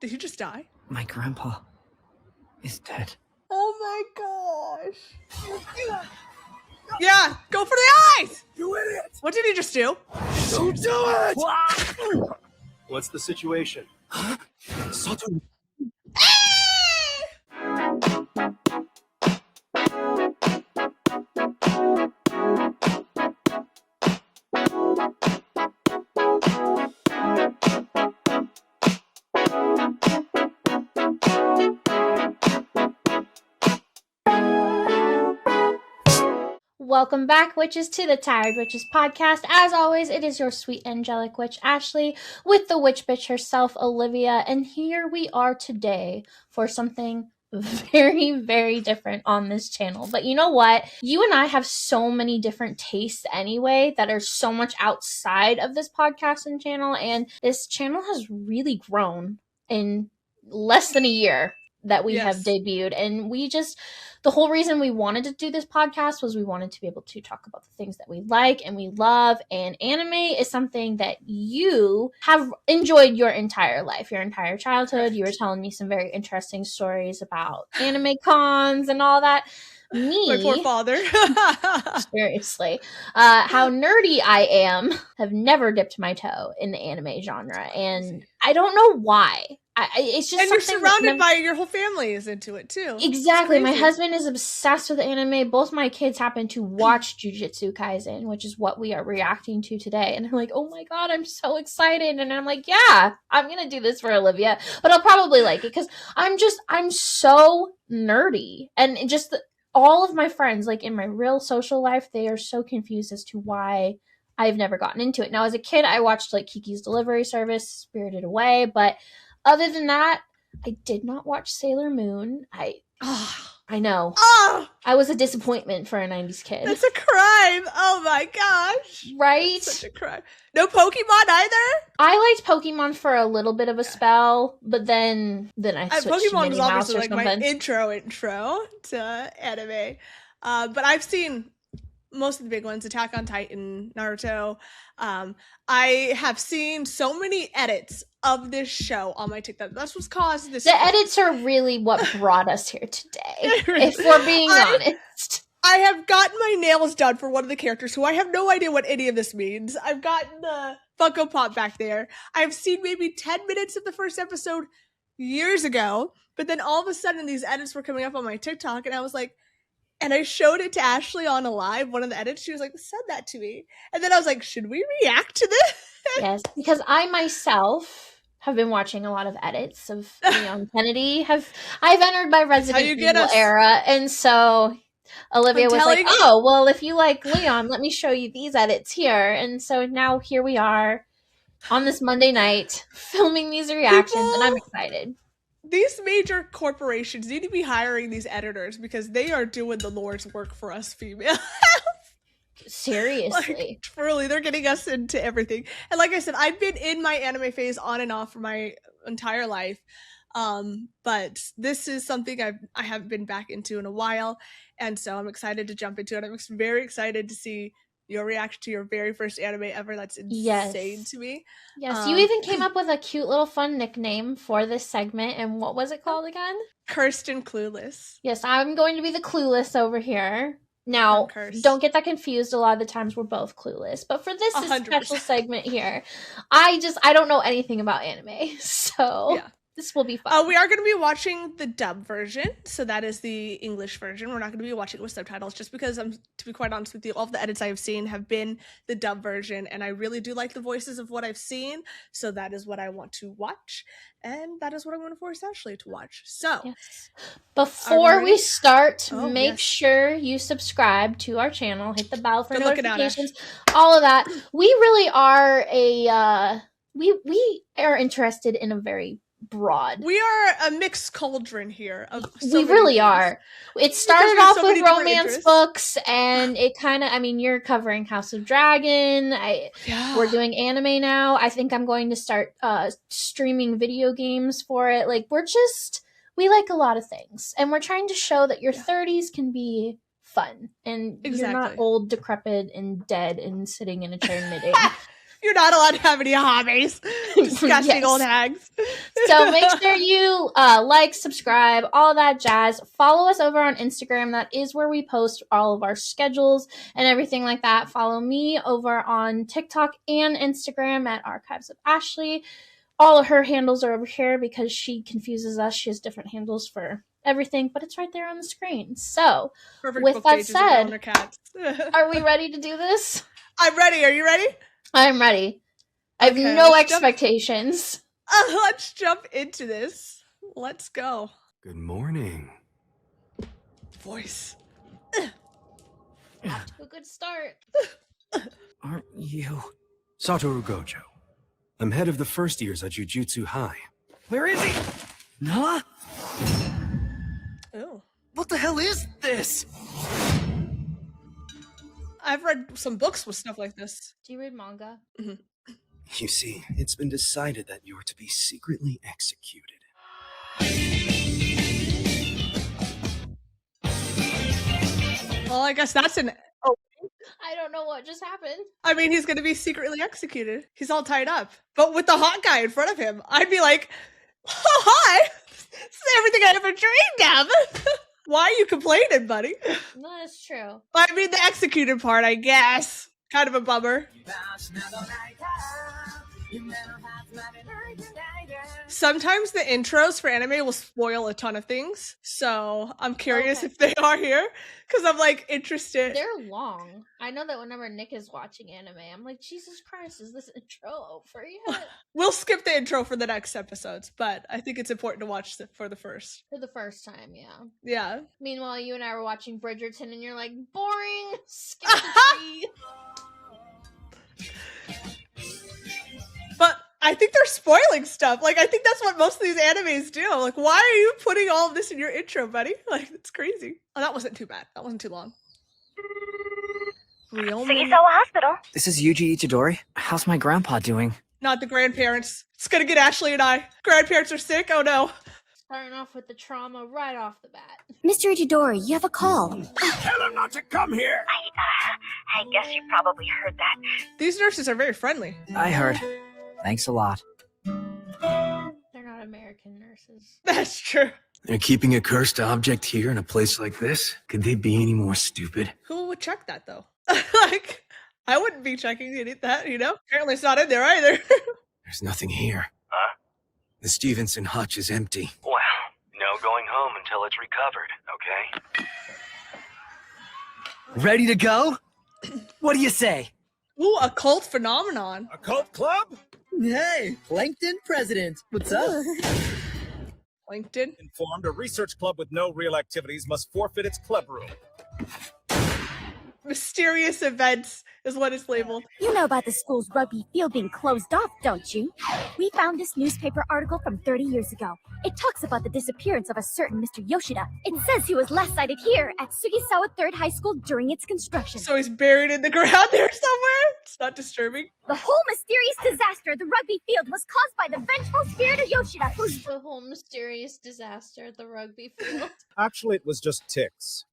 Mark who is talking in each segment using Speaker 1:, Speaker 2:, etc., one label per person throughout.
Speaker 1: Did he just die?
Speaker 2: My grandpa is dead.
Speaker 1: Oh my gosh. Yeah, go for the eyes!
Speaker 3: You idiot!
Speaker 1: What did he just do?
Speaker 3: Don't do it! What's the situation?
Speaker 2: Satoru.
Speaker 4: Welcome back, witches, to the Tired Witches podcast. As always, it is your sweet angelic witch, Ashley, with the witch bitch herself, Olivia, and here we are today for something very, very different on this channel. But you know what? You and I have so many different tastes anyway that are so much outside of this podcast and channel, and this channel has really grown in less than a year that we have debuted, and the whole reason we wanted to do this podcast was we wanted to be able to talk about the things that we like and we love, and anime is something that you have enjoyed your entire life, your entire childhood. You were telling me some very interesting stories about anime cons and all that.
Speaker 1: My poor father.
Speaker 4: Seriously. How nerdy I am, have never dipped my toe in the anime genre, and I don't know why. It's just,
Speaker 1: and you're surrounded by your whole family is into it too.
Speaker 4: Exactly. My husband is obsessed with anime. Both my kids happen to watch Jujutsu Kaisen, which is what we are reacting to today. And they're like, "Oh my god, I'm so excited!" And I'm like, "Yeah, I'm gonna do this for Olivia, but I'll probably like it because I'm so nerdy." And all of my friends, like in my real social life, they are so confused as to why I've never gotten into it. Now, as a kid, I watched like Kiki's Delivery Service, Spirited Away, but other than that, I did not watch Sailor Moon. I know. I was a disappointment for a 90s kid.
Speaker 1: That's a crime. Oh my gosh.
Speaker 4: Right?
Speaker 1: That's such a crime. No Pokemon either?
Speaker 4: I liked Pokemon for a little bit of a spell, but then I switched
Speaker 1: Pokemon
Speaker 4: to Minnie
Speaker 1: was
Speaker 4: Mouse
Speaker 1: obviously
Speaker 4: or
Speaker 1: like
Speaker 4: something.
Speaker 1: my intro to anime. But I've seen most of the big ones, Attack on Titan, Naruto. I have seen so many edits of this show on my TikTok. That's what's caused this.
Speaker 4: The edits are really what brought us here today, if we're being honest.
Speaker 1: I have gotten my nails done for one of the characters who I have no idea what any of this means. I've gotten the Funko Pop back there. I've seen maybe 10 minutes of the first episode years ago, but then all of a sudden these edits were coming up on my TikTok, and I was like, and I showed it to Ashley on a live, one of the edits. She was like, send that to me. And then I was like, should we react to this?
Speaker 4: Yes, because I myself have been watching a lot of edits of Leon Kennedy. I've entered my Resident Evil era, and so Olivia was like, "Oh, well, if you like Leon, let me show you these edits here." And so now here we are on this Monday night filming these reactions, and I'm excited.
Speaker 1: These major corporations need to be hiring these editors because they are doing the Lord's work for us females.
Speaker 4: Seriously.
Speaker 1: Like, truly, they're getting us into everything. And like I said, I've been in my anime phase on and off for my entire life. But this is something I haven't been back into in a while. And so I'm excited to jump into it. I'm very excited to see your reaction to your very first anime ever. That's insane to me.
Speaker 4: Yes, you even came up with a cute little fun nickname for this segment. And what was it called again?
Speaker 1: Cursed and Clueless.
Speaker 4: Yes, I'm going to be the clueless over here. Now, don't get that confused. A lot of the times we're both clueless. But for this special segment here, I don't know anything about anime. So this will be fun.
Speaker 1: We are going to be watching the dub version. So that is the English version. We're not going to be watching it with subtitles just because, to be quite honest with you, all of the edits I have seen have been the dub version. And I really do like the voices of what I've seen. So that is what I want to watch. And that is what I'm going to force Ashley to watch. So,
Speaker 4: before we start, make sure you subscribe to our channel, hit the bell for notifications, all of that. We really are we are interested in a very broad.
Speaker 1: We are a mixed cauldron here.
Speaker 4: We really are. It started off with romance books, and it kind of, you're covering House of Dragon. We're doing anime now. I think I'm going to start streaming video games for it. Like, we like a lot of things, and we're trying to show that your 30s can be fun, and you're not old, decrepit, and dead, and sitting in a chair knitting.
Speaker 1: You're not allowed to have any hobbies. Disgusting old hags.
Speaker 4: So make sure you like, subscribe, all that jazz. Follow us over on Instagram. That is where we post all of our schedules and everything like that. Follow me over on TikTok and Instagram at Archives of Ashley. All of her handles are over here because she confuses us. She has different handles for everything, but it's right there on the screen. So,
Speaker 1: Perfect
Speaker 4: with
Speaker 1: book
Speaker 4: that
Speaker 1: pages around
Speaker 4: said,
Speaker 1: their cats.
Speaker 4: are we ready to do this?
Speaker 1: I'm ready. Are you ready?
Speaker 4: I'm ready. I have
Speaker 1: Okay,
Speaker 4: no
Speaker 1: let's jump-
Speaker 4: expectations.
Speaker 1: Let's jump into this. Let's go.
Speaker 3: Good morning.
Speaker 1: Voice.
Speaker 4: Off to a good start.
Speaker 2: Aren't you?
Speaker 3: Satoru Gojo. I'm head of the first years at Jujutsu High.
Speaker 2: Where is he? Huh?
Speaker 1: Oh.
Speaker 2: What the hell is this?
Speaker 1: I've read some books with stuff like this.
Speaker 4: Do you read manga?
Speaker 3: You see, it's been decided that you're to be secretly executed.
Speaker 1: Well, I guess that's an... Oh,
Speaker 4: I don't know what just happened.
Speaker 1: I mean, he's going to be secretly executed. He's all tied up. But with the hot guy in front of him, I'd be like, oh, hi! This is everything I ever dreamed of! Why are you complaining, buddy?
Speaker 4: That's true.
Speaker 1: I mean, the executed part, I guess. Kind of a bummer. Sometimes the intros for anime will spoil a ton of things, so I'm curious if they are here, because I'm, like, interested.
Speaker 4: They're long. I know that whenever Nick is watching anime, I'm like, Jesus Christ, is this intro over yet?
Speaker 1: We'll skip the intro for the next episodes, but I think it's important to watch for the first.
Speaker 4: For the first time, yeah.
Speaker 1: Yeah.
Speaker 4: Meanwhile, you and I were watching Bridgerton, and you're like, boring, skip the tree.
Speaker 1: But I think they're spoiling stuff. Like, I think that's what most of these animes do. Like, why are you putting all of this in your intro, buddy? Like, it's crazy. Oh, that wasn't too bad. That wasn't too long.
Speaker 5: Sugisawa Hospital.
Speaker 2: This is Yuji Itadori. How's my grandpa doing?
Speaker 1: Not the grandparents. It's gonna get Ashley and I. Grandparents are sick. Oh no.
Speaker 4: Starting off with the trauma right off the bat.
Speaker 5: Mr. Itadori, you have a call.
Speaker 3: Tell him not to come here!
Speaker 5: I guess you probably heard that.
Speaker 1: These nurses are very friendly.
Speaker 2: I heard. Thanks a lot.
Speaker 4: They're not American nurses.
Speaker 1: That's true.
Speaker 3: They're keeping a cursed object here in a place like this? Could they be any more stupid?
Speaker 1: Who would check that though? Like, I wouldn't be checking that, you know? Apparently it's not in there either.
Speaker 3: There's nothing here. Huh? The Stevenson hutch is empty.
Speaker 6: Well, no going home until it's recovered, okay?
Speaker 2: Ready to go? What do you say?
Speaker 1: Ooh, a cult phenomenon.
Speaker 3: A cult club?
Speaker 2: Hey, Plankton President. What's up?
Speaker 1: Plankton.
Speaker 7: Informed a research club with no real activities must forfeit its club room.
Speaker 1: Mysterious events is what it's labeled.
Speaker 5: You know about the school's rugby field being closed off, don't you? We found this newspaper article from 30 years ago. It talks about the disappearance of a certain Mr. Yoshida. It says he was last sighted here at Sugisawa 3rd High School during its construction.
Speaker 1: So he's buried in the ground there somewhere? It's not disturbing.
Speaker 5: The whole mysterious disaster at the rugby field was caused by the vengeful spirit of Yoshida, who's...
Speaker 4: The whole mysterious disaster at the rugby field.
Speaker 7: Actually, it was just ticks.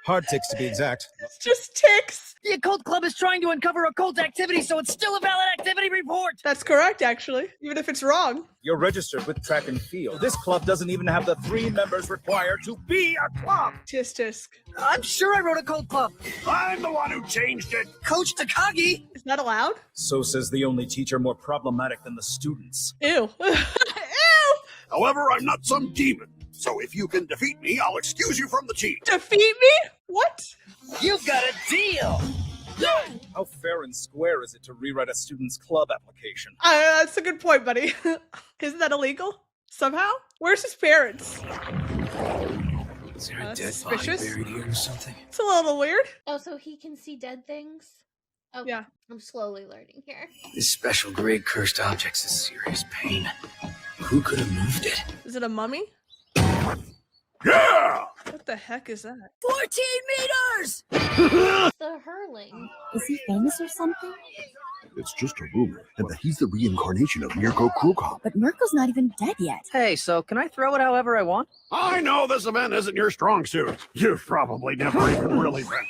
Speaker 7: Hard ticks, to be exact.
Speaker 1: It's just ticks.
Speaker 2: The occult club is trying to uncover occult activity, so it's still a valid activity report.
Speaker 1: That's correct, actually. Even if it's wrong.
Speaker 7: You're registered with track and field. This club doesn't even have the 3 members required to be a club.
Speaker 1: Tisk tisk.
Speaker 2: I'm sure I wrote occult club.
Speaker 7: I'm the one who changed it.
Speaker 2: Coach Takagi.
Speaker 1: Is that allowed?
Speaker 7: So says the only teacher more problematic than the students.
Speaker 1: Ew. Ew!
Speaker 8: However, I'm not some demon. So if you can defeat me, I'll excuse you from the team.
Speaker 1: Defeat me? What?
Speaker 2: You've got a deal.
Speaker 7: How fair and square is it to rewrite a student's club application?
Speaker 1: That's a good point, buddy. Isn't that illegal? Somehow? Where's his parents?
Speaker 3: Is there a dead
Speaker 1: Suspicious?
Speaker 3: body buried here or something?
Speaker 1: It's a little weird.
Speaker 4: Oh, so he can see dead things? Oh,
Speaker 1: Yeah.
Speaker 4: I'm slowly learning here.
Speaker 3: This special grade cursed object's a serious pain. Who could have moved it?
Speaker 1: Is it a mummy?
Speaker 8: Yeah!
Speaker 1: What the heck is that?
Speaker 2: 14 meters.
Speaker 4: The hurling.
Speaker 5: Is he famous or something?
Speaker 8: It's just a rumor, and that he's the reincarnation of Mirko Krukov.
Speaker 5: But Mirko's not even dead yet.
Speaker 2: Hey, so can I throw it however I want?
Speaker 8: I know this event isn't your strong suit. You've probably never even really been.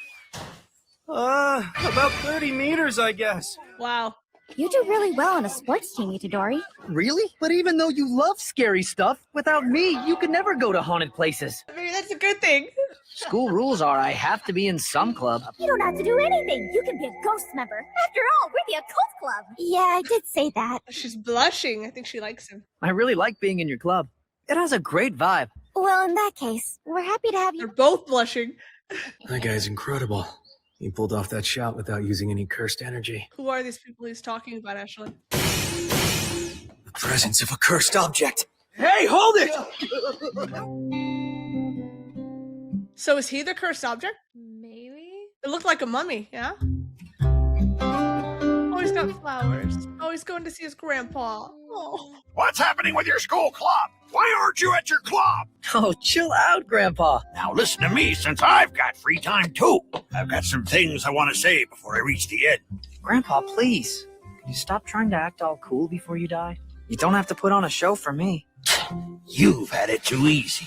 Speaker 3: About 30 meters, I guess.
Speaker 1: Wow.
Speaker 5: You do really well on a sports team, Itadori.
Speaker 2: Really? But even though you love scary stuff, without me, you could never go to haunted places.
Speaker 1: Maybe that's a good thing.
Speaker 2: School rules are I have to be in some club.
Speaker 5: You don't have to do anything. You can be a ghost member. After all, we're the occult club. Yeah, I did say that.
Speaker 1: She's blushing. I think she likes him.
Speaker 2: I really like being in your club. It has a great vibe.
Speaker 5: Well, in that case, we're happy to have
Speaker 1: They're
Speaker 5: you.
Speaker 1: both blushing.
Speaker 3: That guy's incredible. He pulled off that shot without using any cursed energy.
Speaker 1: Who are these people he's talking about, Ashley?
Speaker 3: The presence of a cursed object. Hey, hold it!
Speaker 1: So is he the cursed object?
Speaker 4: Maybe?
Speaker 1: It looked like a mummy, yeah? Oh, he's got flowers. Oh, he's going to see his grandpa. Oh.
Speaker 8: What's happening with your school club? Why aren't you at your club?
Speaker 2: Oh, chill out, Grandpa.
Speaker 8: Now listen to me, since I've got free time too. I've got some things I want to say before I reach the end.
Speaker 2: Grandpa, please. Can you stop trying to act all cool before you die? You don't have to put on a show for me.
Speaker 8: You've had it too easy.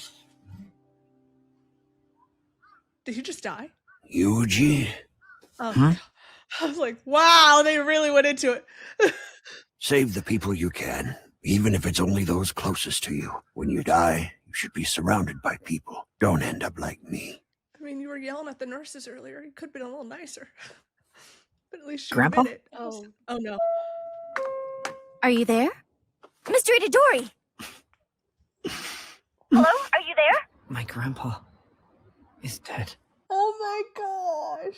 Speaker 1: Did he just die?
Speaker 8: Yuji,
Speaker 1: Oh, I was like, wow, they really went into it.
Speaker 8: save the people you can, even if it's only those closest to you. When you die, you should be surrounded by people. Don't end up like me.
Speaker 1: I mean, you were yelling at the nurses earlier. You could have been a little nicer. But at least you
Speaker 2: Grandpa?
Speaker 1: admit it. Oh no.
Speaker 5: Are you there? Mr. Itadori! Hello? Are you there?
Speaker 2: My grandpa is dead.
Speaker 1: Oh my gosh.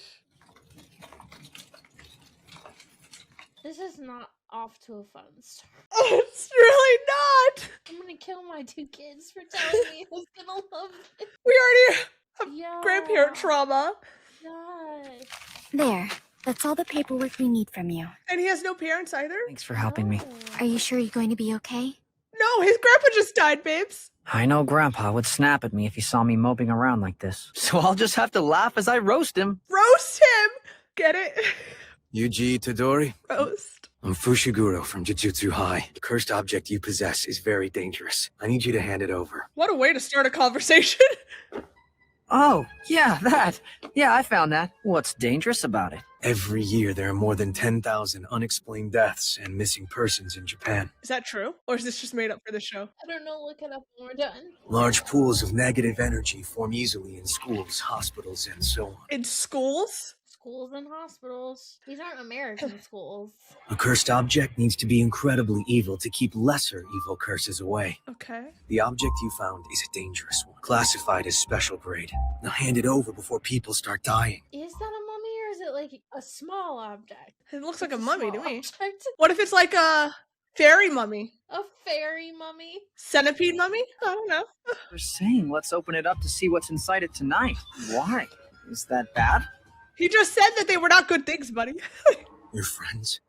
Speaker 4: This is not off to a fun start.
Speaker 1: It's really not.
Speaker 4: I'm gonna kill my 2 kids for telling me who's gonna love it.
Speaker 1: We already have
Speaker 4: Yeah.
Speaker 1: grandparent trauma.
Speaker 4: Yes.
Speaker 5: There. That's all the paperwork we need from you.
Speaker 1: And he has no parents either.
Speaker 2: Thanks for helping me.
Speaker 5: Are you sure you're going to be okay?
Speaker 1: No, his grandpa just died, babes.
Speaker 2: I know Grandpa would snap at me if he saw me moping around like this. So I'll just have to laugh as I roast him.
Speaker 1: Roast him. Get it?
Speaker 3: Yuji Itadori?
Speaker 1: Roast.
Speaker 3: I'm Fushiguro from Jujutsu High. The cursed object you possess is very dangerous. I need you to hand it over.
Speaker 1: What a way to start a conversation.
Speaker 2: Oh, yeah, that. Yeah, I found that. What's dangerous about it?
Speaker 3: Every year, there are more than 10,000 unexplained deaths and missing persons in Japan.
Speaker 1: Is that true? Or is this just made up for the show?
Speaker 4: I don't know, look it up when we're done.
Speaker 3: Large pools of negative energy form easily in schools, hospitals, and so on.
Speaker 1: In schools?
Speaker 4: Schools and hospitals. These aren't American schools.
Speaker 3: A cursed object needs to be incredibly evil to keep lesser evil curses away.
Speaker 1: Okay.
Speaker 3: The object you found is a dangerous one, classified as special grade. Now hand it over before people start dying.
Speaker 4: Is that a mummy or is it like a small object?
Speaker 1: It looks like a
Speaker 4: It's
Speaker 1: mummy to
Speaker 4: small
Speaker 1: me.
Speaker 4: object.
Speaker 1: What if it's like a fairy mummy?
Speaker 4: A fairy mummy?
Speaker 1: Centipede mummy? I don't know.
Speaker 2: They're saying let's open it up to see what's inside it tonight. Why? Is that bad?
Speaker 1: He just said that they were not good things, buddy.
Speaker 3: Your friends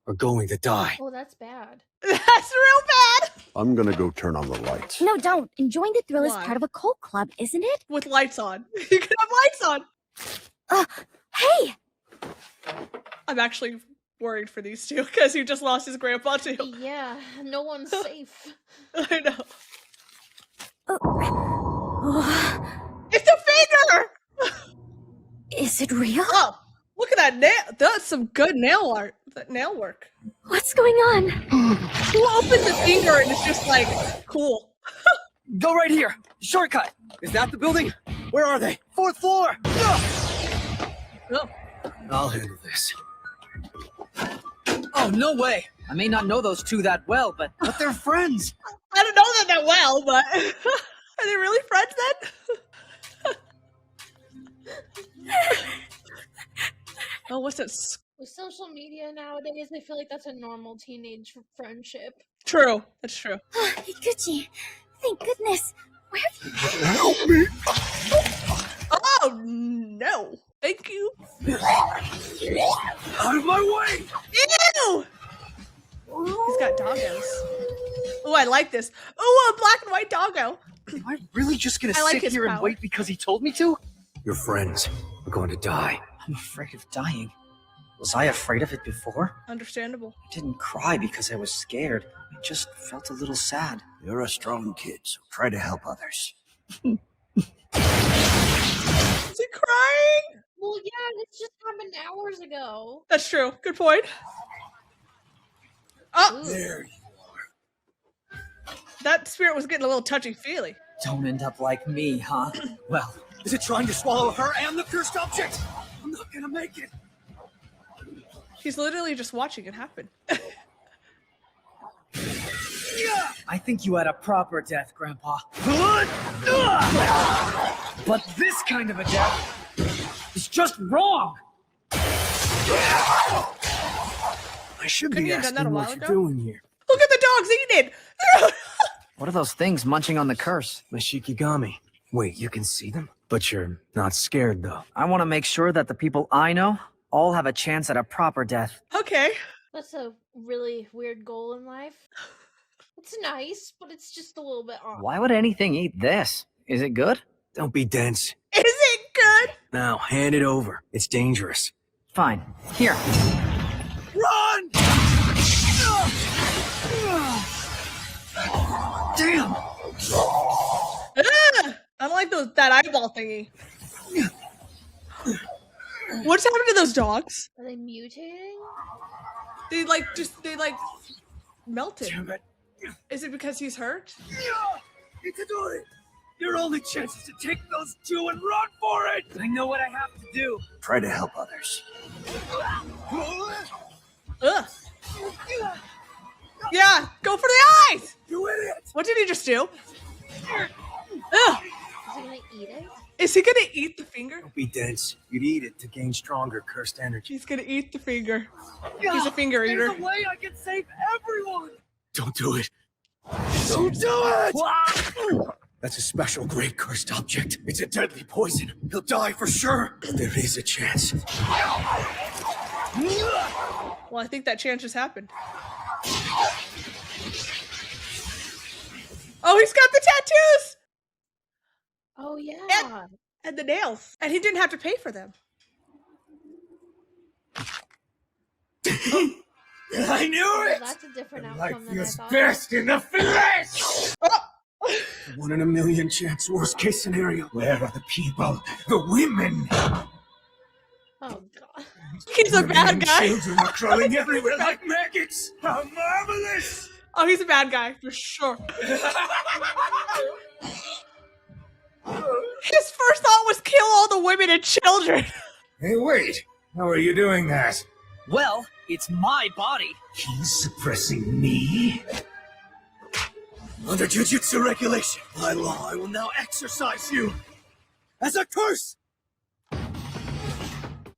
Speaker 3: are going to die.
Speaker 4: Oh, that's bad.
Speaker 1: That's real bad.
Speaker 8: I'm gonna go turn on the lights.
Speaker 5: No, don't. Enjoying the thrill is
Speaker 1: Why?
Speaker 5: part of a cult club, isn't it?
Speaker 1: With lights on. You can have lights on.
Speaker 5: Hey!
Speaker 1: I'm actually worried for these two because he just lost his grandpa too.
Speaker 4: Yeah, no one's safe.
Speaker 1: I know.
Speaker 5: Oh,
Speaker 1: It's a finger!
Speaker 5: is it real?
Speaker 1: Oh, look at that nail. That's some good nail art. That nail work.
Speaker 5: What's going on?
Speaker 1: Who opens the finger and it's just like, cool.
Speaker 2: Go right here. Shortcut. Is that the building? Where are they? 4th floor.
Speaker 1: Oh,
Speaker 3: I'll handle this.
Speaker 2: Oh, no way. I may not know those two that well, but they're friends.
Speaker 1: I don't know that well, but are they really friends then? Oh, what's that?
Speaker 4: With social media nowadays, I feel like that's a normal teenage friendship.
Speaker 1: True. That's true.
Speaker 5: Higuchi, thank goodness. Where have you
Speaker 8: Help me!
Speaker 1: Oh, no. Thank you.
Speaker 8: Out of my way!
Speaker 1: Ew! He's got doggos. Oh, I like this. Oh, a black and white doggo.
Speaker 2: Am I really just gonna
Speaker 1: I like
Speaker 2: sit
Speaker 1: his
Speaker 2: here and
Speaker 1: power.
Speaker 2: wait because he told me to?
Speaker 3: Your friends are going to die.
Speaker 2: I'm afraid of dying. Was I afraid of it before?
Speaker 1: Understandable.
Speaker 2: I didn't cry because I was scared. I just felt a little sad.
Speaker 8: You're a strong kid, so try to help others.
Speaker 1: Is he crying?
Speaker 4: Well, yeah, this just happened hours ago.
Speaker 1: That's true. Good point. Oh,
Speaker 4: Ooh.
Speaker 3: There you
Speaker 1: that spirit was getting a little touchy-feely.
Speaker 2: Don't end up like me, huh? Well,
Speaker 3: Is it trying to swallow her and the cursed object? I'm not gonna make it.
Speaker 1: He's literally just watching it happen.
Speaker 2: I think you had a proper death, Grandpa. But this kind of a death is just wrong.
Speaker 3: I should
Speaker 1: Couldn't
Speaker 3: be
Speaker 1: you have done that a
Speaker 3: asking
Speaker 1: while
Speaker 3: what you're
Speaker 1: ago?
Speaker 3: doing here.
Speaker 1: Look at the dogs eating!
Speaker 2: What are those things munching on the curse?
Speaker 3: My Shikigami. Wait, you can see them? But you're not scared, though.
Speaker 2: I want to make sure that the people I know all have a chance at a proper death.
Speaker 1: Okay.
Speaker 4: That's a really weird goal in life. It's nice, but it's just a little bit off.
Speaker 2: Why would anything eat this? Is it good?
Speaker 3: Don't be dense.
Speaker 1: Is it good?
Speaker 3: Now, hand it over. It's dangerous.
Speaker 2: Fine. Here.
Speaker 3: Run! Damn!
Speaker 1: I don't like that eyeball thingy. What's happened to those dogs?
Speaker 4: Are they mutating?
Speaker 1: They melted.
Speaker 3: Damn it.
Speaker 1: Is it because he's hurt?
Speaker 3: Itadori! Your only chance is to take those two and run for it!
Speaker 2: I know what I have to do.
Speaker 8: Try to help others.
Speaker 1: Ugh. Yeah, go for the eyes!
Speaker 3: You idiot!
Speaker 1: What did he just do? Ugh.
Speaker 4: Is he gonna eat it?
Speaker 1: Is he gonna eat the finger?
Speaker 3: Don't be dense. You'd eat it to gain stronger cursed energy.
Speaker 1: He's gonna eat the finger. He's a finger eater.
Speaker 2: There's a way I can save everyone.
Speaker 3: Don't do it. Don't do it! That's a special grade cursed object. It's a deadly poison. He'll die for sure. There is a chance.
Speaker 1: Well, I think that chance just happened. Oh, he's got the tattoos!
Speaker 4: Oh yeah.
Speaker 1: And the nails. And he didn't have to pay for them.
Speaker 3: I knew
Speaker 4: Well,
Speaker 3: it!
Speaker 4: that's a different
Speaker 3: The
Speaker 4: outcome
Speaker 3: life
Speaker 4: than I
Speaker 3: feels
Speaker 4: thought.
Speaker 3: best in the flesh!
Speaker 1: Oh!
Speaker 3: 1 in a million chance, worst case scenario. Where are the people? The women?
Speaker 4: Oh god.
Speaker 1: He's a
Speaker 3: Women
Speaker 1: bad
Speaker 3: and
Speaker 1: guy.
Speaker 3: children are crawling everywhere like maggots. How marvelous!
Speaker 1: Oh, he's a bad guy, for sure. His first thought was kill all the women and children.
Speaker 3: Hey, wait. How are you doing that?
Speaker 2: Well, it's my body.
Speaker 3: He's suppressing me? Under Jujutsu regulation, by law, I will now exorcise you as a curse!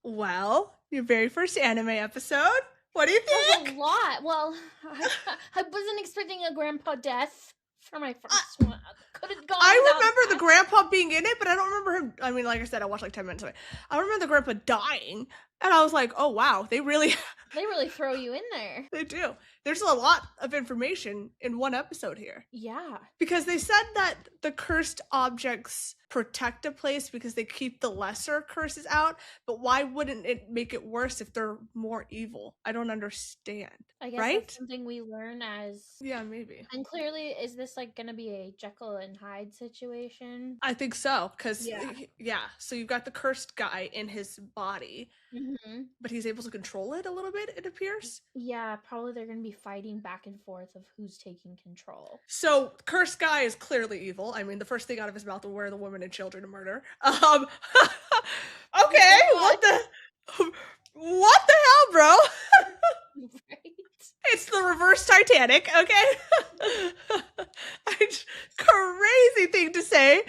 Speaker 1: Well, your very first anime episode. What do you
Speaker 4: That's
Speaker 1: think?
Speaker 4: a lot. Well, I wasn't expecting a grandpa death for my first one. Could have gone.
Speaker 1: I
Speaker 4: without
Speaker 1: remember the
Speaker 4: that.
Speaker 1: grandpa being in it, but I don't remember him. I mean, like I said, I watched like 10 minutes of it. I remember the grandpa dying, and I was like, oh wow, they really,
Speaker 4: They really throw you in there.
Speaker 1: they do. There's a lot of information in one episode here.
Speaker 4: Yeah.
Speaker 1: Because they said that the cursed objects protect a place because they keep the lesser curses out, but why wouldn't it make it worse if they're more evil? I don't understand.
Speaker 4: I guess
Speaker 1: Right?
Speaker 4: that's something we learn as.
Speaker 1: Yeah, maybe.
Speaker 4: And clearly, is this like gonna be a Jekyll and Hyde situation?
Speaker 1: I think so, because,
Speaker 4: Yeah.
Speaker 1: yeah, so you've got the cursed guy in his body,
Speaker 4: Mm-hmm.
Speaker 1: but he's able to control it a little bit, it appears.
Speaker 4: Yeah, probably they're gonna be fighting back and forth of who's taking control.
Speaker 1: So, cursed guy is clearly evil. I mean, the first thing out of his mouth will wear the women and children to murder. Okay, what the hell, bro?
Speaker 4: Right?
Speaker 1: It's the reverse Titanic, okay? Crazy thing to say.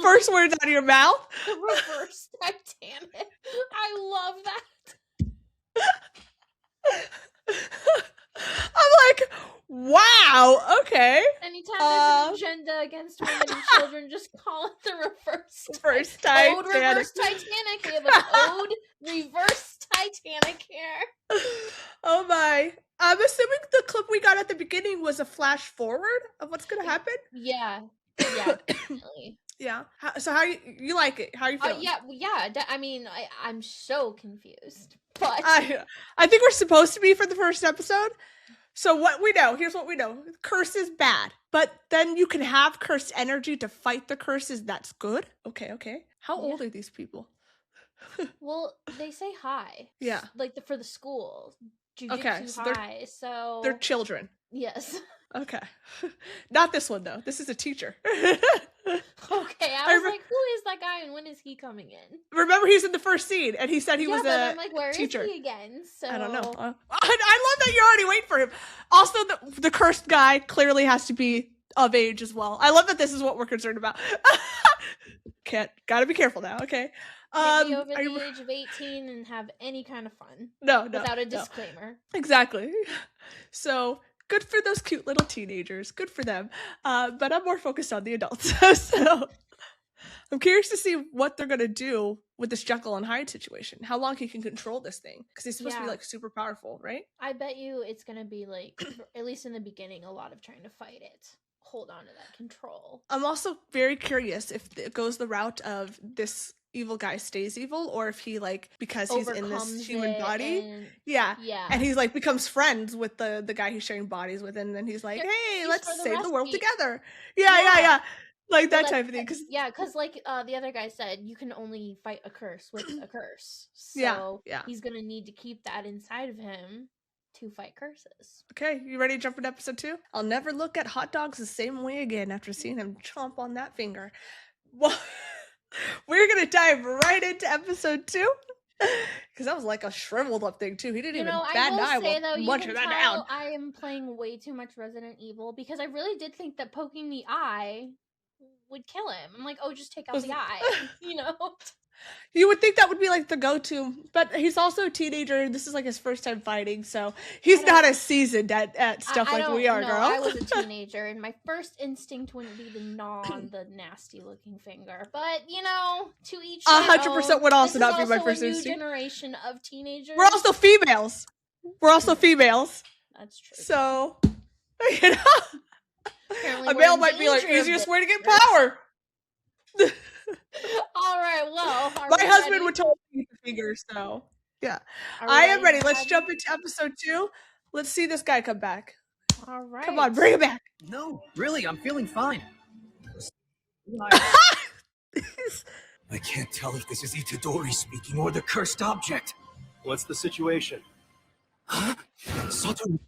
Speaker 1: First words out of your mouth.
Speaker 4: The reverse Titanic. I love that.
Speaker 1: I'm like, wow, okay.
Speaker 4: Anytime there's an agenda against women and children, just call it the reverse.
Speaker 1: First
Speaker 4: Ode
Speaker 1: Titanic.
Speaker 4: reverse Titanic. We have an ode reverse Titanic here.
Speaker 1: Oh my. I'm assuming the clip we got at the beginning was a flash forward of what's gonna happen.
Speaker 4: Yeah. Yeah, definitely.
Speaker 1: Yeah. So how you like it? How are you feeling?
Speaker 4: I mean, I'm so confused. But
Speaker 1: I think we're supposed to be for the first episode. So what we know, here's what we know. Curse is bad. But then you can have cursed energy to fight the curses. That's good. Okay. How old are these people?
Speaker 4: well, they say hi.
Speaker 1: Yeah.
Speaker 4: Like for the school.
Speaker 1: Okay,
Speaker 4: Jujutsu
Speaker 1: so
Speaker 4: High. So
Speaker 1: they're children.
Speaker 4: yes.
Speaker 1: Okay. Not this one, though. This is a teacher.
Speaker 4: Okay, I was like, who is that guy and when is he coming in?
Speaker 1: Remember, he's in the first scene, and he said he
Speaker 4: yeah,
Speaker 1: was
Speaker 4: but
Speaker 1: a
Speaker 4: I'm like, where
Speaker 1: teacher.
Speaker 4: is he again? So
Speaker 1: I don't know. I love that you're already waiting for him. Also, the cursed guy clearly has to be of age as well. I love that this is what we're concerned about. Gotta be careful now. Okay.
Speaker 4: Can't be over the age of 18 and have any kind of fun.
Speaker 1: No,
Speaker 4: without a disclaimer.
Speaker 1: Exactly. So good for those cute little teenagers. Good for them. But I'm more focused on the adults. So I'm curious to see what they're gonna do with this Jekyll and Hyde situation. How long he can control this thing? Because he's supposed to be like super powerful, right?
Speaker 4: I bet you it's gonna be like, at least in the beginning, a lot of trying to fight it. Hold on to that control.
Speaker 1: I'm also very curious if it goes the route of this evil guy stays evil, or if he because he's in this human body, and he's becomes friends with the guy he's sharing bodies with, and then he's like, hey, let's save the world together. Yeah. Like that type of thing. Because
Speaker 4: the other guy said, you can only fight a curse with a curse. So he's gonna need to keep that inside of him to fight curses.
Speaker 1: Okay, you ready to jump into episode 2? I'll never look at hot dogs the same way again after seeing him chomp on that finger. Well, we're gonna dive right into episode 2 because that was like a shriveled up thing too. He didn't even bat an eye while munching that down.
Speaker 4: I am playing way too much Resident Evil because I really did think that poking the eye would kill him. I'm like, oh, just take out the eye,
Speaker 1: You would think that would be like the go-to, but he's also a teenager. This is like his first time fighting, so he's not as seasoned at stuff like we are, girl.
Speaker 4: I was a teenager, and my first instinct wouldn't be to gnaw on the nasty-looking finger. But to each their
Speaker 1: 100% would also not be my first
Speaker 4: new
Speaker 1: instinct.
Speaker 4: Generation of teenagers.
Speaker 1: We're also females.
Speaker 4: That's true.
Speaker 1: So,
Speaker 4: Apparently
Speaker 1: a male might be like easiest way to get power.
Speaker 4: All right, well,
Speaker 1: my husband would totally eat the finger, so yeah. I am ready. Let's jump into episode 2. Let's see this guy come back.
Speaker 4: All right.
Speaker 1: Come on, bring him back.
Speaker 2: No, really, I'm feeling fine.
Speaker 3: I can't tell if this is Itadori speaking or the cursed object.
Speaker 6: What's the situation?
Speaker 3: Satoru.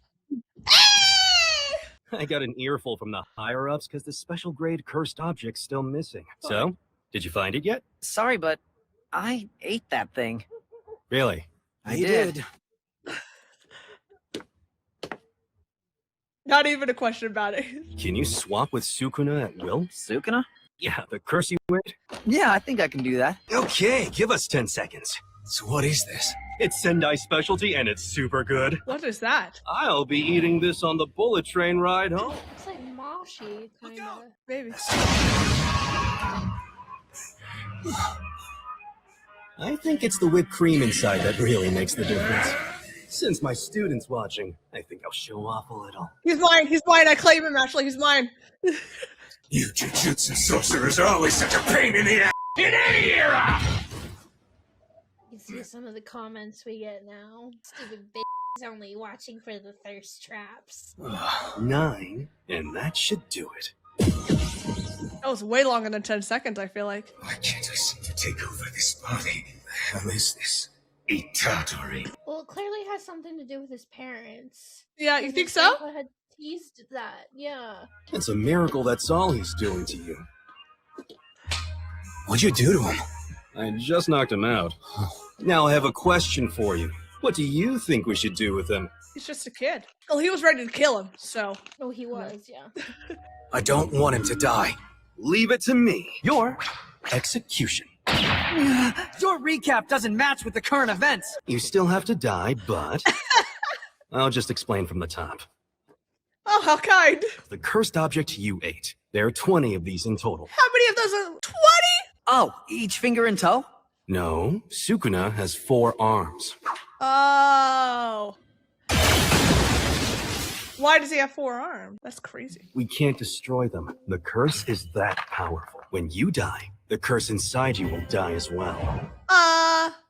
Speaker 6: I got an earful from the higher-ups because the special grade cursed object's still missing. So, did you find it yet?
Speaker 2: Sorry, but I ate that thing.
Speaker 6: Really?
Speaker 2: I did.
Speaker 1: Not even a question about it.
Speaker 6: Can you swap with Sukuna at will?
Speaker 2: Sukuna?
Speaker 6: Yeah, the curse you ate?
Speaker 2: Yeah, I think I can do that.
Speaker 6: Okay, give us 10 seconds.
Speaker 3: So what is this?
Speaker 6: It's Sendai specialty and it's super good.
Speaker 1: What is that?
Speaker 6: I'll be eating this on the bullet train ride home.
Speaker 4: It's like moshi, kind of.
Speaker 1: Maybe.
Speaker 6: I think it's the whipped cream inside that really makes the difference. Since my student's watching, I think I'll show off a little.
Speaker 1: He's mine. I claim him, Ashley. He's mine.
Speaker 3: You Jujutsu Sorcerers are always such a pain in the ass in any era!
Speaker 4: You see some of the comments we get now. Stupid bitch is only watching for the thirst traps.
Speaker 6: 9, and that should do it.
Speaker 1: That was way longer than 10 seconds, I feel like.
Speaker 3: Why can't I seem to take over this body? The hell is this? Itadori.
Speaker 4: Well, it clearly has something to do with his parents.
Speaker 1: Yeah, you think so?
Speaker 4: Grandpa had teased that, yeah.
Speaker 6: It's a miracle that's all he's doing to you.
Speaker 3: What'd you do to him?
Speaker 6: I just knocked him out. Now I have a question for you. What do you think we should do with him?
Speaker 1: He's just a kid. Well, he was ready to kill him, so.
Speaker 4: Oh, he was, yeah.
Speaker 3: I don't want him to die.
Speaker 6: Leave it to me. Your execution.
Speaker 2: Your recap doesn't match with the current events.
Speaker 6: You still have to die, but I'll just explain from the top.
Speaker 1: Oh, how kind.
Speaker 6: The cursed object you ate. There are 20 of these in total.
Speaker 1: How many of those are 20?
Speaker 2: Oh, each finger in tow?
Speaker 6: No, Sukuna has 4 arms.
Speaker 1: Oh. Why does he have 4 arms? That's crazy.
Speaker 6: We can't destroy them. The curse is that powerful. When you die, the curse inside you will die as well.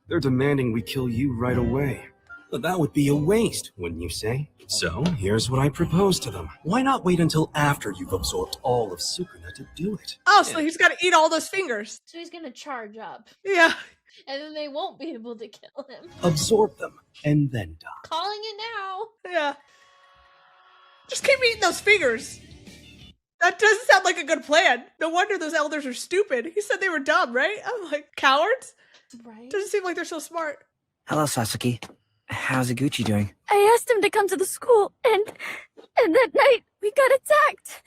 Speaker 6: They're demanding we kill you right away. But that would be a waste, wouldn't you say? So, here's what I propose to them. Why not wait until after you've absorbed all of Sukuna to do it?
Speaker 1: Oh, so he's got to eat all those fingers.
Speaker 4: So he's gonna charge up.
Speaker 1: Yeah.
Speaker 4: And then they won't be able to kill him.
Speaker 6: Absorb them, and then die.
Speaker 4: Calling it now.
Speaker 1: Yeah. Just keep eating those fingers. That doesn't sound like a good plan. No wonder those elders are stupid. He said they were dumb, right? I'm like, cowards?
Speaker 4: Right.
Speaker 1: Doesn't seem like they're so smart.
Speaker 2: Hello, Sasuke. How's Iguchi doing?
Speaker 5: I asked him to come to the school, and that night we got attacked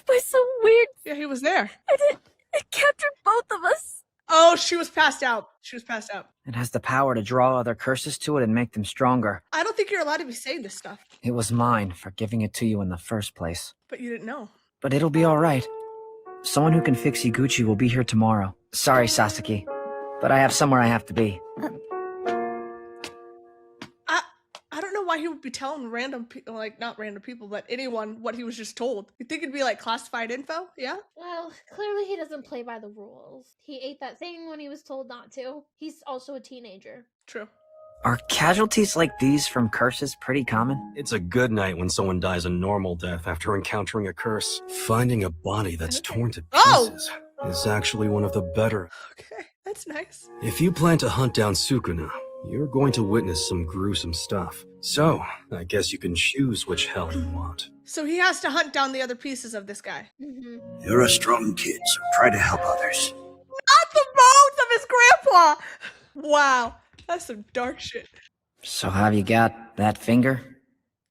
Speaker 5: by some weird.
Speaker 1: Yeah, he was there.
Speaker 5: And it captured both of us.
Speaker 1: Oh, she was passed out. She was passed out.
Speaker 2: It has the power to draw other curses to it and make them stronger.
Speaker 1: I don't think you're allowed to be saying this stuff.
Speaker 2: It was mine for giving it to you in the first place.
Speaker 1: But you didn't know.
Speaker 2: But it'll be alright. Someone who can fix Iguchi will be here tomorrow. Sorry, Sasuke, but I have somewhere I have to be.
Speaker 1: I don't know why he would be telling random people, like not random people, but anyone what he was just told. You think it'd be like classified info? Yeah?
Speaker 4: Well, clearly he doesn't play by the rules. He ate that thing when he was told not to. He's also a teenager.
Speaker 1: True.
Speaker 2: Are casualties like these from curses pretty common?
Speaker 6: It's a good night when someone dies a normal death after encountering a curse. Finding a body that's torn to pieces is actually one of the better.
Speaker 1: Okay, that's nice.
Speaker 6: If you plan to hunt down Sukuna, you're going to witness some gruesome stuff. So, I guess you can choose which hell you want.
Speaker 1: So he has to hunt down the other pieces of this guy.
Speaker 4: Mm-hmm.
Speaker 8: You're a strong kid, so try to help others.
Speaker 1: Not the bones of his grandpa! Wow, that's some dark shit.
Speaker 2: So have you got that finger?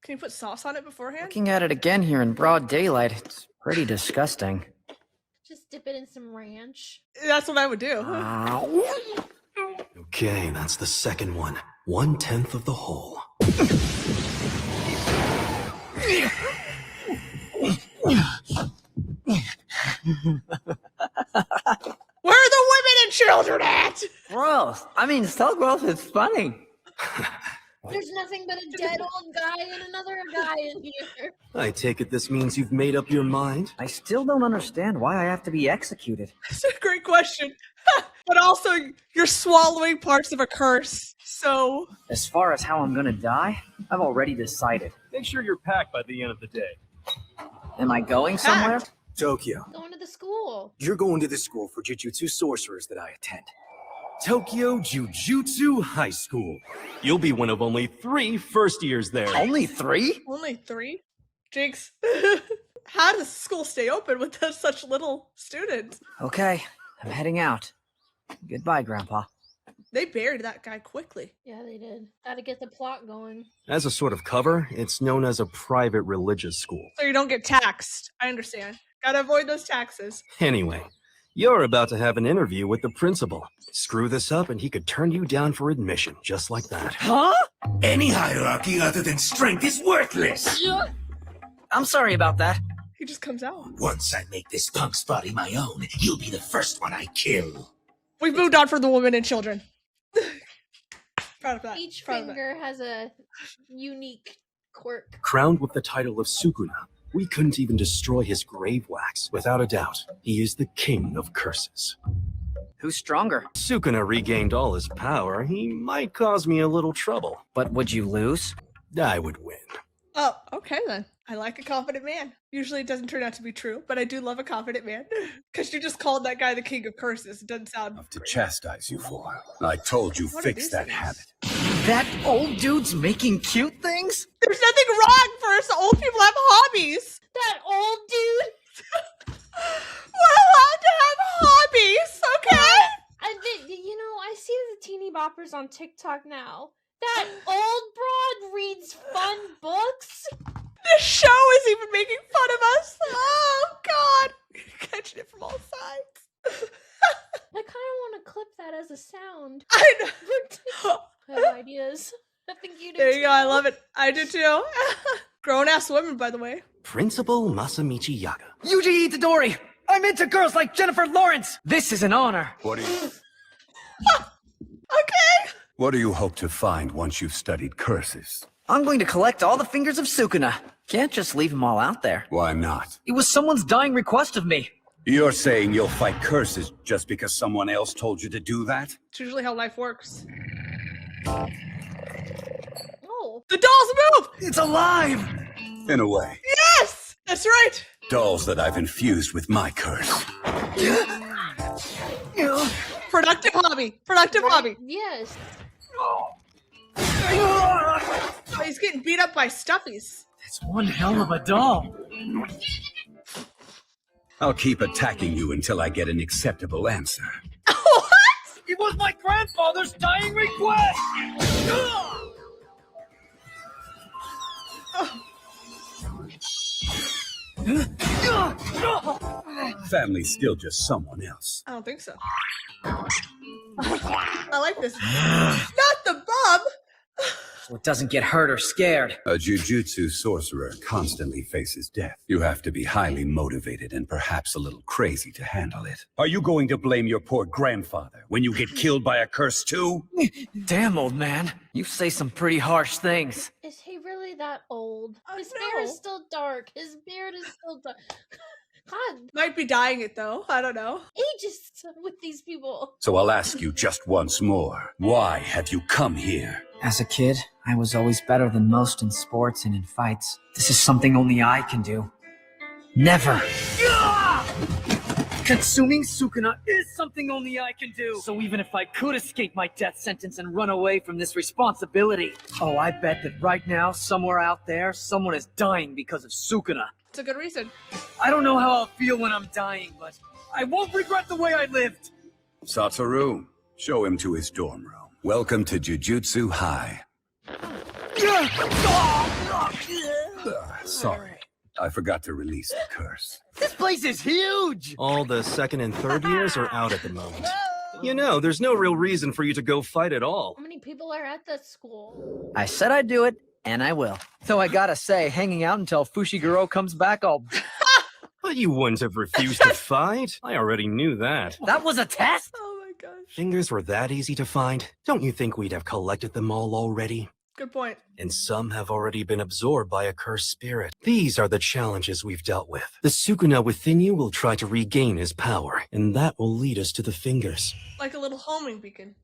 Speaker 1: Can you put sauce on it beforehand?
Speaker 2: Looking at it again here in broad daylight, it's pretty disgusting.
Speaker 4: Just dip it in some ranch.
Speaker 1: That's what I would do.
Speaker 6: Okay, that's the second one. 1/10 of the whole.
Speaker 1: Where are the women and children at?
Speaker 2: Gross. I mean, cell growth is funny.
Speaker 4: There's nothing but a dead old guy and another guy in here.
Speaker 6: I take it this means you've made up your mind?
Speaker 2: I still don't understand why I have to be executed.
Speaker 1: That's a great question. But also, you're swallowing parts of a curse, so...
Speaker 2: As far as how I'm gonna die, I've already decided.
Speaker 7: Make sure you're packed by the end of the day.
Speaker 2: Am I going somewhere?
Speaker 3: Tokyo.
Speaker 4: Going to the school.
Speaker 3: You're going to the school for Jujutsu Sorcerers that I attend.
Speaker 6: Tokyo Jujutsu High School. You'll be one of only 3 first years there.
Speaker 2: Only 3?
Speaker 1: Only 3? Jinx. How does school stay open with such little students?
Speaker 2: Okay, I'm heading out. Goodbye, Grandpa.
Speaker 1: They buried that guy quickly.
Speaker 4: Yeah, they did. Gotta get the plot going.
Speaker 6: As a sort of cover, it's known as a private religious school.
Speaker 1: So you don't get taxed. I understand. Gotta avoid those taxes.
Speaker 6: Anyway, you're about to have an interview with the principal. Screw this up and he could turn you down for admission, just like that.
Speaker 2: Huh?
Speaker 8: Any hierarchy other than strength is worthless.
Speaker 2: I'm sorry about that.
Speaker 1: He just comes out.
Speaker 8: Once I make this punk's body my own, you'll be the first one I kill.
Speaker 1: We've moved on from the women and children. Proud of that.
Speaker 4: Each
Speaker 1: Proud of that.
Speaker 4: finger has a unique quirk.
Speaker 6: Crowned with the title of Sukuna, we couldn't even destroy his grave wax. Without a doubt, he is the king of curses.
Speaker 2: Who's stronger?
Speaker 6: Sukuna regained all his power. He might cause me a little trouble.
Speaker 2: But would you lose?
Speaker 6: I would win.
Speaker 1: Oh, okay then. I like a confident man. Usually it doesn't turn out to be true, but I do love a confident man. Because you just called that guy the king of curses. It doesn't sound
Speaker 3: To
Speaker 1: great.
Speaker 3: chastise you for. I told you,
Speaker 1: What are
Speaker 3: fix
Speaker 1: these
Speaker 3: that
Speaker 1: things?
Speaker 3: habit.
Speaker 2: That old dude's making cute things?
Speaker 1: There's nothing wrong for us old people have hobbies.
Speaker 4: That old dude!
Speaker 1: We're allowed to have hobbies, okay?
Speaker 4: I see the teeny boppers on TikTok now. That old broad reads fun books.
Speaker 1: The show is even making fun of us. Oh, God. Catching it from all sides.
Speaker 4: I kind of want to clip that as a sound.
Speaker 1: I know.
Speaker 4: I have ideas. I think you do
Speaker 1: There
Speaker 4: too.
Speaker 1: you go. I love it. I do too. Grown-ass women, by the way.
Speaker 6: Principal Masamichi Yaga.
Speaker 2: Yuji Itadori! I'm into girls like Jennifer Lawrence! This is an honor.
Speaker 3: What do you
Speaker 1: Okay.
Speaker 3: What do you hope to find once you've studied curses?
Speaker 2: I'm going to collect all the fingers of Sukuna. Can't just leave them all out there.
Speaker 3: Why not?
Speaker 2: It was someone's dying request of me.
Speaker 3: You're saying you'll fight curses just because someone else told you to do that?
Speaker 1: It's usually how life works.
Speaker 4: Oh.
Speaker 1: The dolls move!
Speaker 3: It's alive! In a way.
Speaker 1: Yes! That's right.
Speaker 3: Dolls that I've infused with my curse.
Speaker 1: Productive hobby. Productive hobby.
Speaker 4: Yes.
Speaker 1: Oh, he's getting beat up by stuffies.
Speaker 2: It's one hell of a doll.
Speaker 9: I'll keep attacking you until I get an acceptable answer.
Speaker 1: What?
Speaker 2: It was my grandfather's dying request!
Speaker 9: Family's still just someone else.
Speaker 1: I don't think so. I like this. Not the bum!
Speaker 2: So it doesn't get hurt or scared.
Speaker 9: A Jujutsu sorcerer constantly faces death. You have to be highly motivated and perhaps a little crazy to handle it. Are you going to blame your poor grandfather when you get killed by a curse too?
Speaker 2: Damn, old man. You say some pretty harsh things.
Speaker 4: Is he really that old? His
Speaker 1: no.
Speaker 4: hair is still dark. His beard is still dark. God,
Speaker 1: Might be dyeing it though. I don't know.
Speaker 4: ages with these people.
Speaker 9: So I'll ask you just once more. Why have you come here?
Speaker 2: As a kid, I was always better than most in sports and in fights. This is something only I can do. Never! Consuming Sukuna is something only I can do. So even if I could escape my death sentence and run away from this responsibility, oh, I bet that right now, somewhere out there, someone is dying because of Sukuna.
Speaker 1: It's a good reason.
Speaker 2: I don't know how I'll feel when I'm dying, but I won't regret the way I lived.
Speaker 9: Satoru, show him to his dorm room. Welcome to Jujutsu High. Sorry, I forgot to release the curse.
Speaker 2: This place is huge!
Speaker 6: All the second and third years are out at the moment. You know, there's no real reason for you to go fight at all.
Speaker 4: How many people are at that school?
Speaker 2: I said I'd do it, and I will. Though I gotta say, hanging out until Fushiguro comes back,
Speaker 6: But you wouldn't have refused to fight. I already knew that.
Speaker 2: That was a test?
Speaker 1: Oh my gosh.
Speaker 6: Fingers were that easy to find. Don't you think we'd have collected them all already?
Speaker 1: Good point.
Speaker 6: And some have already been absorbed by a cursed spirit. These are the challenges we've dealt with. The Sukuna within you will try to regain his power, and that will lead us to the fingers.
Speaker 1: Like a little homing beacon.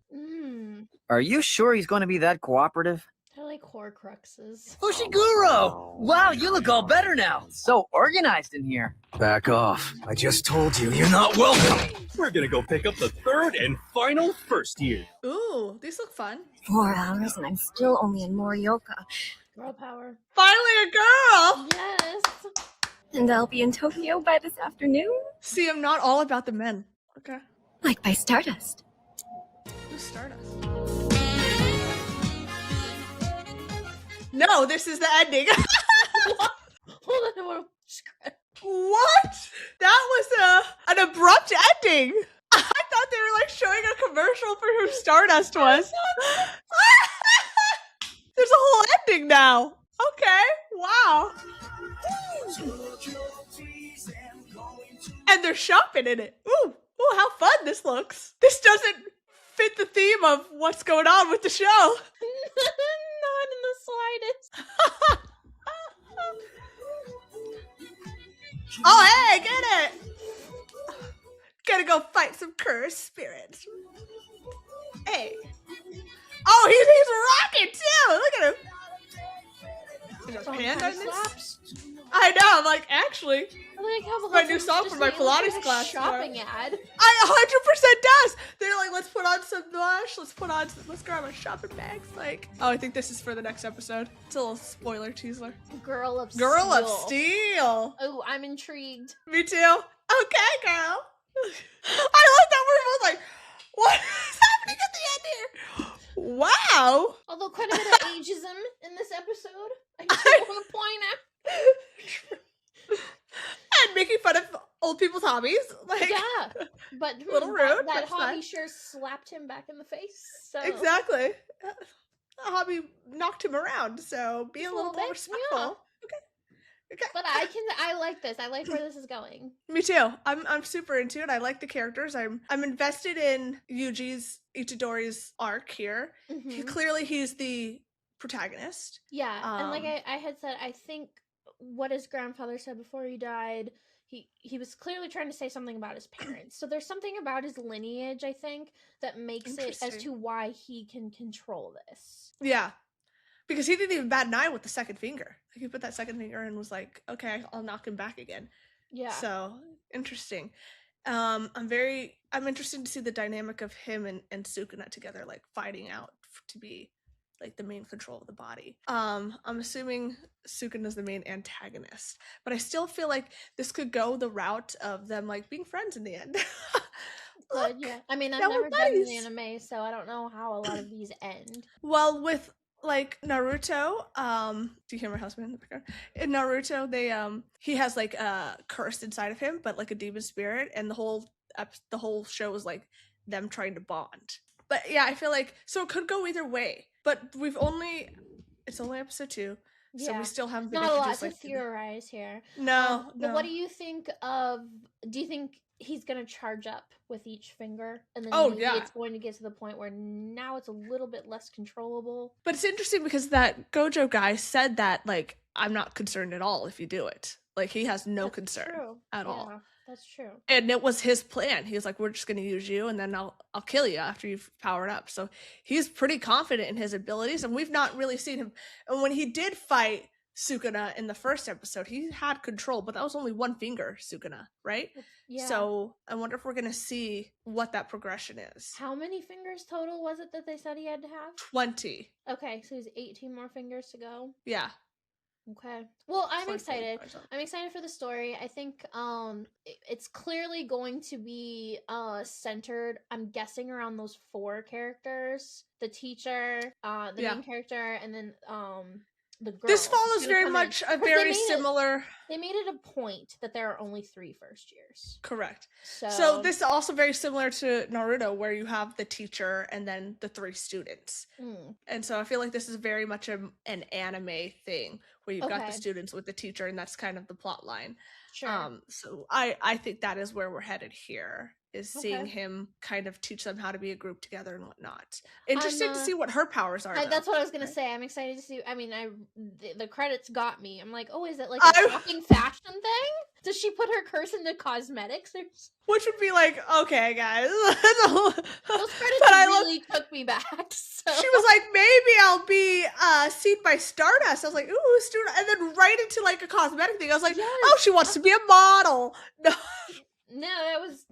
Speaker 2: Are you sure he's going to be that cooperative?
Speaker 4: They're like Horcruxes.
Speaker 2: Fushiguro! Wow, you look all better now. So organized in here.
Speaker 3: Back off. I just told you, you're not welcome.
Speaker 6: We're gonna go pick up the third and final first year.
Speaker 1: Ooh, these look fun.
Speaker 5: 4 hours and I'm still only in Morioka.
Speaker 4: Girl power.
Speaker 1: Finally a girl!
Speaker 4: Yes.
Speaker 5: And I'll be in Tokyo by this afternoon.
Speaker 1: See, I'm not all about the men. Okay.
Speaker 5: Like by Stardust.
Speaker 1: Who's Stardust? No, this is the ending.
Speaker 4: Hold on.
Speaker 1: What? That was an abrupt ending. I thought they were like showing a commercial for who Stardust was. There's a whole ending now. Okay. Wow. And they're shopping in it. Ooh, how fun this looks. This doesn't fit the theme of what's going on with the show.
Speaker 4: Not in the slightest.
Speaker 1: Oh, hey, get it. Gotta go fight some cursed spirits. Hey. Oh, he's rocking too. Look at him. Is there a panda in this? I know. I'm like, actually,
Speaker 4: I like how the
Speaker 1: my
Speaker 4: whole
Speaker 1: new
Speaker 4: thing's
Speaker 1: song
Speaker 4: just
Speaker 1: for my
Speaker 4: like, it looks
Speaker 1: Pilates
Speaker 4: like a
Speaker 1: class
Speaker 4: shopping ad.
Speaker 1: I 100% does. They're like, let's put on some blush. Let's grab our shopping bags. Like, oh, I think this is for the next episode. It's a little spoiler teaser.
Speaker 4: Girl of
Speaker 1: Girl
Speaker 4: Steel.
Speaker 1: of Steel.
Speaker 4: Oh, I'm intrigued.
Speaker 1: Me too. Okay, girl. I love that we're both like, what is happening at the end here? Wow.
Speaker 4: Although quite a bit of ageism in this episode, I just want to point out.
Speaker 1: And making fun of old people's hobbies. Like,
Speaker 4: Yeah, but
Speaker 1: Little rude,
Speaker 4: that
Speaker 1: but
Speaker 4: hobby
Speaker 1: fine.
Speaker 4: sure slapped him back in the face. So.
Speaker 1: exactly. That hobby knocked him around, so be a
Speaker 4: Just a
Speaker 1: little
Speaker 4: little
Speaker 1: more
Speaker 4: bit,
Speaker 1: respectful.
Speaker 4: yeah.
Speaker 1: Okay.
Speaker 4: But I like this. I like where this is going.
Speaker 1: Me too. I'm super into it. I like the characters. I'm invested in Yuji Itadori's arc here.
Speaker 4: Mhm.
Speaker 1: Clearly, he's the protagonist.
Speaker 4: Yeah, and like
Speaker 1: Um,
Speaker 4: I had said, I think what his grandfather said before he died, he was clearly trying to say something about his parents. So there's something about his lineage, I think, that makes it as
Speaker 1: Interesting.
Speaker 4: to why he can control this.
Speaker 1: Yeah, because he didn't even bat an eye with the second finger. Like, he put that second finger and was like, "Okay, I'll knock him back again."
Speaker 4: Yeah.
Speaker 1: So interesting. I'm interested to see the dynamic of him and Sukuna together, like fighting out to be like the main control of the body. I'm assuming Sukuna's the main antagonist, but I still feel like this could go the route of them like being friends in the end.
Speaker 4: Good, yeah. I mean, I've never done an anime, so I don't know how a lot of these end.
Speaker 1: Well, with like Naruto, do you hear my husband in the background? In Naruto, they he has like a curse inside of him, but like a demon spirit, and the whole show was like them trying to bond. But yeah, I feel like so it could go either way. But it's only episode 2, so we still haven't been
Speaker 4: not
Speaker 1: introduced.
Speaker 4: A lot to theorize here.
Speaker 1: No.
Speaker 4: But what do you think of? Do you think he's gonna charge up with each finger, and then it's going to get to the point where now it's a little bit less controllable?
Speaker 1: But it's interesting because that Gojo guy said that like I'm not concerned at all if you do it. Like he has no concern at all.
Speaker 4: That's true.
Speaker 1: And it was his plan. He was like, we're just going to use you and then I'll kill you after you've powered up. So he's pretty confident in his abilities, and we've not really seen him. And when he did fight Sukuna in the first episode, he had control, but that was only one finger Sukuna, right?
Speaker 4: Yeah.
Speaker 1: So I wonder if we're going to see what that progression is.
Speaker 4: How many fingers total was it that they said he had to have?
Speaker 1: 20.
Speaker 4: Okay, so he's 18 more fingers to go.
Speaker 1: Yeah.
Speaker 4: Okay. Well, I'm excited. I'm excited for the story. I think it's clearly going to be centered, I'm guessing, around those 4 characters. The teacher, the main character, and then the girl.
Speaker 1: This follows very much a very similar...
Speaker 4: They made it a point that there are only 3 first years.
Speaker 1: Correct. So this is also very similar to Naruto, where you have the teacher and then the 3 students. And so I feel like this is very much an anime thing, where you've got the students with the teacher, and that's kind of the plot line.
Speaker 4: Sure.
Speaker 1: So I think that is where we're headed here, is seeing him kind of teach them how to be a group together and whatnot. Interested to see what her powers are.
Speaker 4: That's what I was gonna say. I'm excited to see. I mean, the credits got me. I'm like, oh, is it like a fucking fashion thing? Does she put her curse into cosmetics?
Speaker 1: Which would be like, okay, guys.
Speaker 4: Those credits really took me back. So.
Speaker 1: She was like, maybe I'll be seen by Stardust. I was like, ooh, student. And then right into like a cosmetic thing. I was like, oh, she wants to be a model. No,
Speaker 4: that was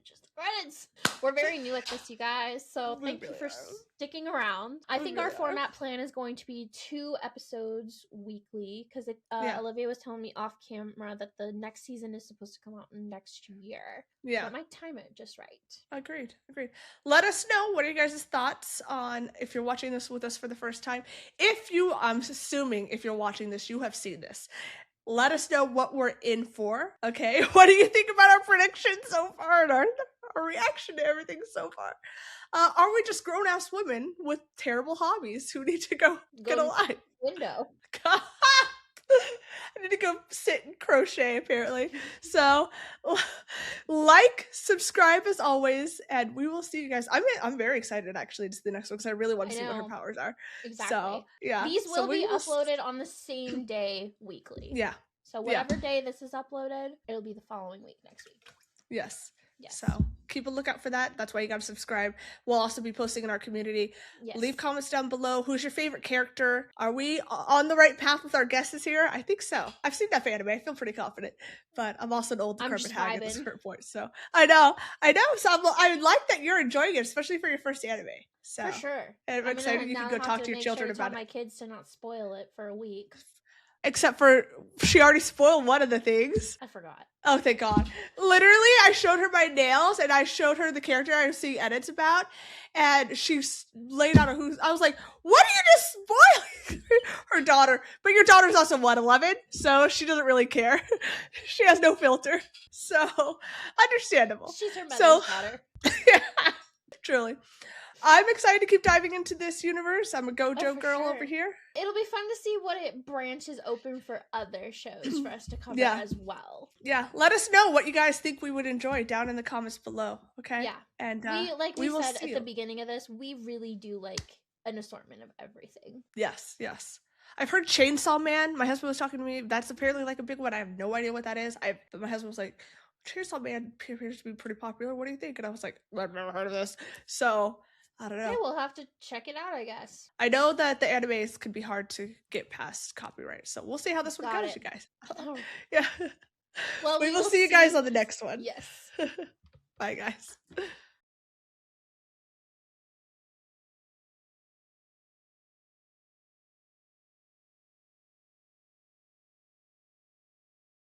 Speaker 4: just the credits. We're very new at this, you guys. So thank you for sticking around. I think our format plan is going to be 2 episodes weekly, because Olivia was telling me off camera that the next season is supposed to come out next year.
Speaker 1: Yeah.
Speaker 4: So I might time it just right.
Speaker 1: Agreed. Let us know what are you guys' thoughts on, if you're watching this with us for the first time. I'm assuming if you're watching this, you have seen this. Let us know what we're in for, okay? What do you think about our predictions so far and our reaction to everything so far? Are we just grown-ass women with terrible hobbies who need to go get a life?
Speaker 4: Window.
Speaker 1: I need to go sit and crochet, apparently. So, like, subscribe as always, and we will see you guys. I'm very excited, actually, to see the next one, because I really want to see what her powers are.
Speaker 4: Exactly.
Speaker 1: So, yeah.
Speaker 4: These will be uploaded on the same day weekly.
Speaker 1: Yeah.
Speaker 4: So whatever day this is uploaded, it'll be the following week, next week.
Speaker 1: Yes. So keep a lookout for that. That's why you got to subscribe. We'll also be posting in our community.
Speaker 4: Yes.
Speaker 1: Leave comments down below. Who's your favorite character? Are we on the right path with our guesses here? I think so. I've seen that anime. I feel pretty confident. But I'm also an old carpet hag at this current point. So I know. So I like that you're enjoying it, especially for your first anime. So
Speaker 4: for sure.
Speaker 1: And I'm excited you can go talk to your children about it.
Speaker 4: My kids to not spoil it for a week.
Speaker 1: Except for she already spoiled one of the things.
Speaker 4: I forgot.
Speaker 1: Oh, thank God. Literally, I showed her my nails and I showed her the character I was seeing edits about, and she laid out I was like, what are you just spoiling? Her daughter. But your daughter's also 11, so she doesn't really care. She has no filter. So, understandable.
Speaker 4: She's her mother's daughter.
Speaker 1: Yeah, truly. I'm excited to keep diving into this universe. I'm a Gojo girl over here.
Speaker 4: It'll be fun to see what it branches open for other shows for us to cover as well.
Speaker 1: Yeah, let us know what you guys think we would enjoy down in the comments below, okay?
Speaker 4: Yeah.
Speaker 1: And
Speaker 4: we said at the beginning of this, we really do like an assortment of everything.
Speaker 1: Yes. I've heard Chainsaw Man. My husband was talking to me. That's apparently like a big one. I have no idea what that is. My husband was like, Chainsaw Man appears to be pretty popular. What do you think? And I was like, I've never heard of this. So I don't know.
Speaker 4: Yeah, we'll have to check it out, I guess.
Speaker 1: I know that the animes can be hard to get past copyright, so we'll see how this one goes, you guys.
Speaker 4: Oh.
Speaker 1: Yeah.
Speaker 4: Well,
Speaker 1: we will see you guys on the next one.
Speaker 4: Yes.
Speaker 1: Bye, guys.